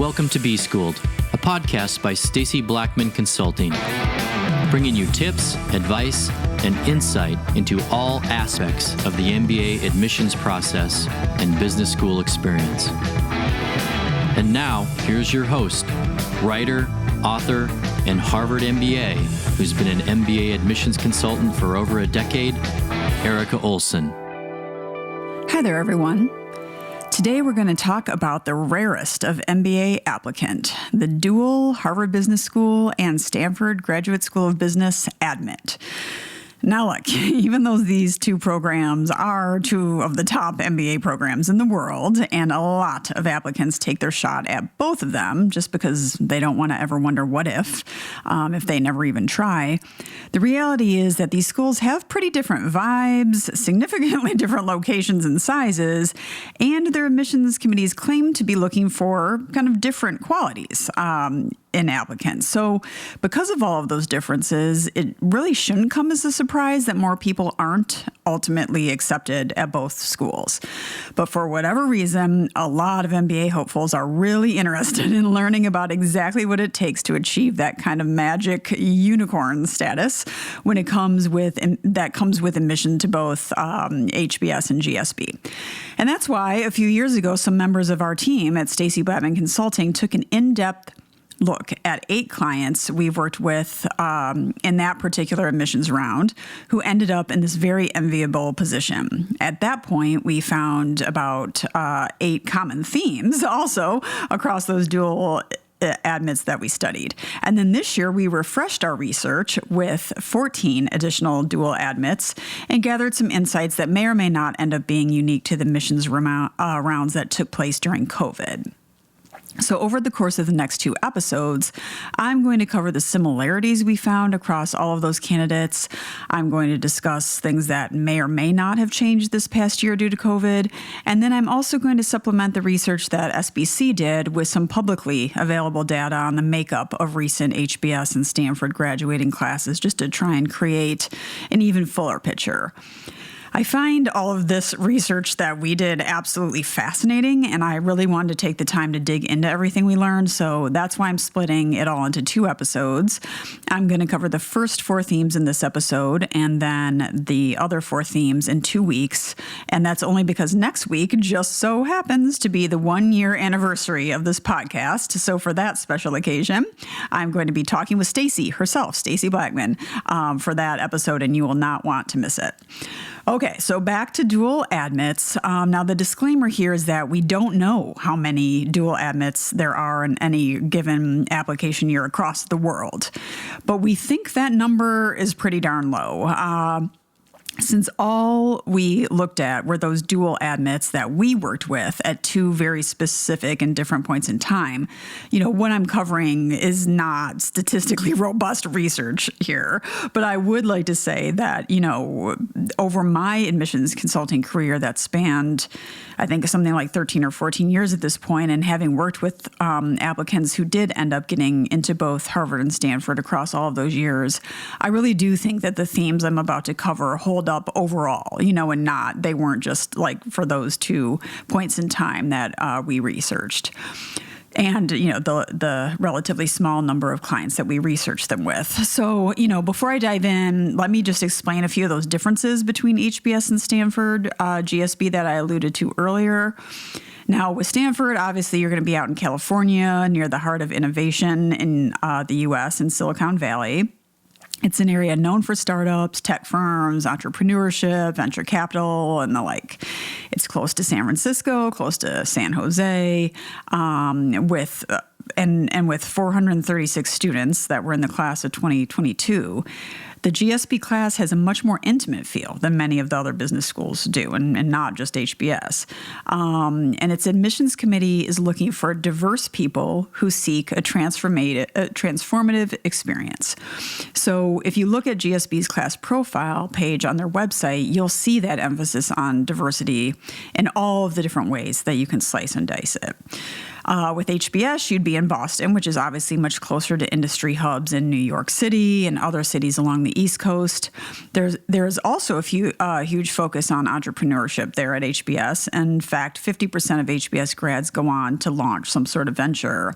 Welcome to B-Schooled, a podcast by Stacy Blackman Consulting, bringing you tips, advice, and insight into all aspects of the MBA admissions process and business school experience. And now, here's your host, writer, author, and Harvard MBA, who's been an MBA admissions consultant for over a decade, Erica Olson. Hi there, everyone. Today we're going to talk about the rarest of MBA applicant, the Dual Harvard Business School and Stanford Graduate School of Business Admit. Now look, even though these two programs are two of the top MBA programs in the world, and a lot of applicants take their shot at both of them just because they don't want to ever wonder what if they never even try, the reality is that these schools have pretty different vibes, significantly different locations and sizes, and their admissions committees claim to be looking for kind of different qualities in applicants. So because of all of those differences, it really shouldn't come as a surprise that more people aren't ultimately accepted at both schools. But for whatever reason, a lot of MBA hopefuls are really interested in learning about exactly what it takes to achieve that kind of magic unicorn status when it comes with admission to both HBS and GSB. And that's why a few years ago, some members of our team at Stacy Blackman Consulting took an in-depth look at 8 clients we've worked with in that particular admissions round who ended up in this very enviable position. At that point, we found about 8 common themes also across those dual admits that we studied. And then this year, we refreshed our research with 14 additional dual admits and gathered some insights that may or may not end up being unique to the admissions rounds that took place during COVID. So over the course of the next 2 episodes, I'm going to cover the similarities we found across all of those candidates. I'm going to discuss things that may or may not have changed this past year due to COVID. And then I'm also going to supplement the research that SBC did with some publicly available data on the makeup of recent HBS and Stanford graduating classes, just to try and create an even fuller picture. I find all of this research that we did absolutely fascinating, and I really wanted to take the time to dig into everything we learned, so that's why I'm splitting it all into 2 episodes. I'm going to cover the first 4 themes in this episode, and then the other 4 themes in 2 weeks, and that's only because next week just so happens to be the 1-year anniversary of this podcast, so for that special occasion, I'm going to be talking with Stacy herself, Stacy Blackman, for that episode, and you will not want to miss it. Okay, so back to dual admits. Now, the disclaimer here is that we don't know how many dual admits there are in any given application year across the world, but we think that number is pretty darn low. Since all we looked at were those dual admits that we worked with at 2 very specific and different points in time, what I'm covering is not statistically robust research here. But I would like to say that, over my admissions consulting career that spanned, I think, something like 13 or 14 years at this point, and having worked with applicants who did end up getting into both Harvard and Stanford across all of those years, I really do think that the themes I'm about to cover hold up overall, and they weren't just like for those 2 points in time that we researched. And, the relatively small number of clients that we researched them with. So, before I dive in, let me just explain a few of those differences between HBS and Stanford GSB that I alluded to earlier. Now, with Stanford, obviously, you're going to be out in California, near the heart of innovation in the U.S. in Silicon Valley. It's an area known for startups, tech firms, entrepreneurship, venture capital, and the like. It's close to San Francisco, close to San Jose, with 436 students that were in the class of 2022. The GSB class has a much more intimate feel than many of the other business schools do, and not just HBS. And its admissions committee is looking for diverse people who seek a transformative experience. So if you look at GSB's class profile page on their website, you'll see that emphasis on diversity in all of the different ways that you can slice and dice it. With HBS, you'd be in Boston, which is obviously much closer to industry hubs in New York City and other cities along the East Coast. There's also a huge focus on entrepreneurship there at HBS. In fact, 50% of HBS grads go on to launch some sort of venture.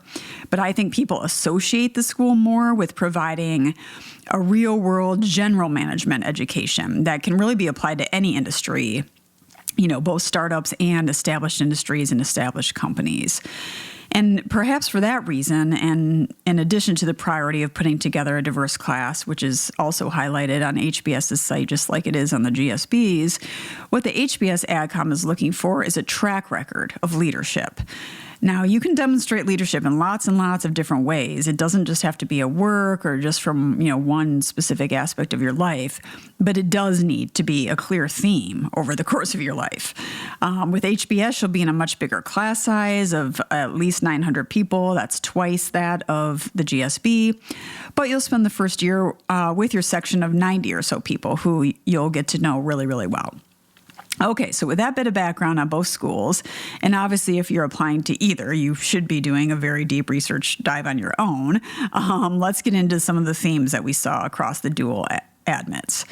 But I think people associate the school more with providing a real-world general management education that can really be applied to any industry, both startups and established industries and established companies. And perhaps for that reason, and in addition to the priority of putting together a diverse class, which is also highlighted on HBS's site just like it is on the GSB's, what the HBS AdCom is looking for is a track record of leadership. Now, you can demonstrate leadership in lots and lots of different ways. It doesn't just have to be at work or just from, one specific aspect of your life, but it does need to be a clear theme over the course of your life. With HBS, you'll be in a much bigger class size of at least 900 people. That's twice that of the GSB. But you'll spend the first year with your section of 90 or so people who you'll get to know really, really well. Okay, so with that bit of background on both schools, and obviously if you're applying to either, you should be doing a very deep research dive on your own. Let's get into some of the themes that we saw across the dual admits.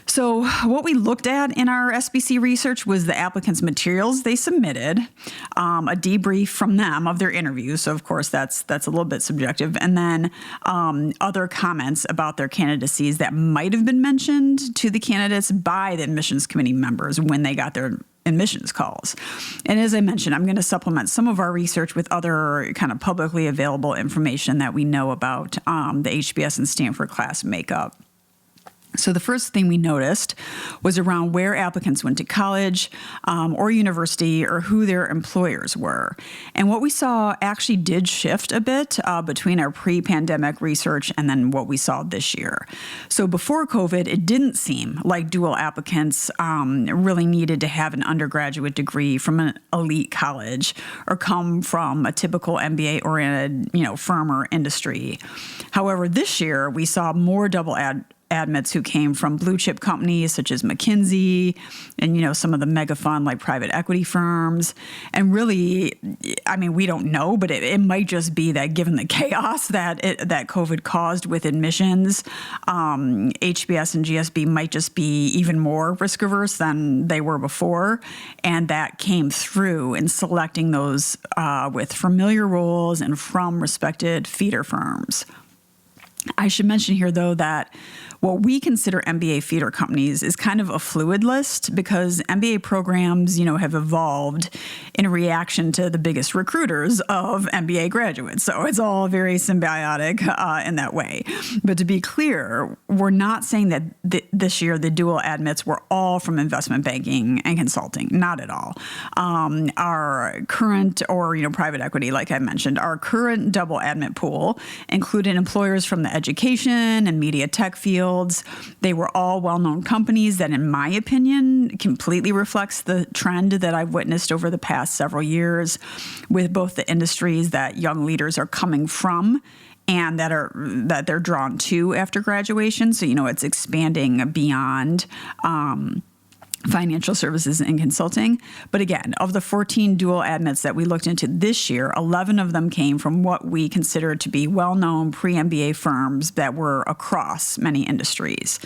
So what we looked at in our SBC research was the applicants' materials they submitted, a debrief from them of their interviews. So, of course, that's a little bit subjective. And then other comments about their candidacies that might have been mentioned to the candidates by the admissions committee members when they got their admissions calls. And as I mentioned, I'm going to supplement some of our research with other kind of publicly available information that we know about the HBS and Stanford class makeup. So the first thing we noticed was around where applicants went to college or university or who their employers were. And what we saw actually did shift a bit between our pre-pandemic research and then what we saw this year. So before COVID, it didn't seem like dual applicants really needed to have an undergraduate degree from an elite college or come from a typical MBA-oriented, firm or industry. However, this year we saw more double admits who came from blue chip companies such as McKinsey and, some of the mega fund like private equity firms. And really, we don't know, but it might just be that given the chaos that COVID caused with admissions, HBS and GSB might just be even more risk averse than they were before. And that came through in selecting those with familiar roles and from respected feeder firms. I should mention here, though, that what we consider MBA feeder companies is kind of a fluid list because MBA programs, have evolved in reaction to the biggest recruiters of MBA graduates. So it's all very symbiotic in that way. But to be clear, we're not saying that this year the dual admits were all from investment banking and consulting. Not at all. Our current or, private equity, like I mentioned, our current double admit pool included employers from the education and media tech fields. They were all well-known companies that, in my opinion, completely reflects the trend that I've witnessed over the past several years with both the industries that young leaders are coming from and that they're drawn to after graduation. So, it's expanding beyond financial services and consulting. But again, of the 14 dual admits that we looked into this year, 11 of them came from what we consider to be well-known pre-MBA firms that were across many industries.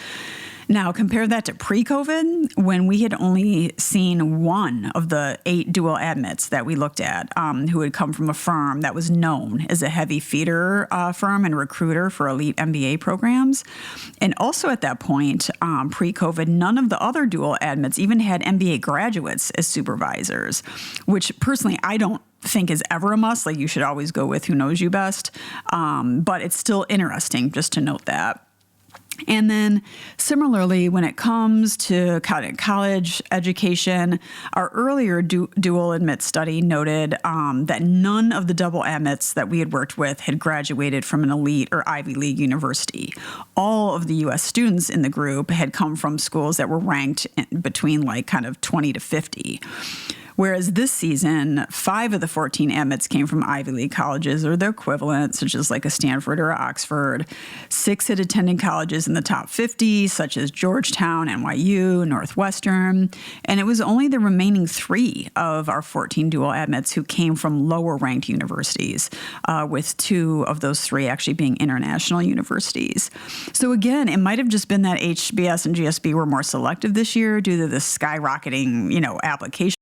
Now, compare that to pre-COVID, when we had only seen one of the 8 dual admits that we looked at who had come from a firm that was known as a heavy feeder firm and recruiter for elite MBA programs. And also at that point, pre-COVID, none of the other dual admits even had MBA graduates as supervisors, which personally I don't think is ever a must. Like, you should always go with who knows you best. But it's still interesting just to note that. And then similarly, when it comes to college education, our earlier dual admit study noted that none of the double admits that we had worked with had graduated from an elite or Ivy League university. All of the U.S. students in the group had come from schools that were ranked between 20 to 50. Whereas this season, 5 of the 14 admits came from Ivy League colleges or their equivalent, such as like a Stanford or Oxford. 6 had attended colleges in the top 50, such as Georgetown, NYU, Northwestern. And it was only the remaining 3 of our 14 dual admits who came from lower ranked universities, with 2 of those 3 actually being international universities. So again, it might have just been that HBS and GSB were more selective this year due to the skyrocketing, application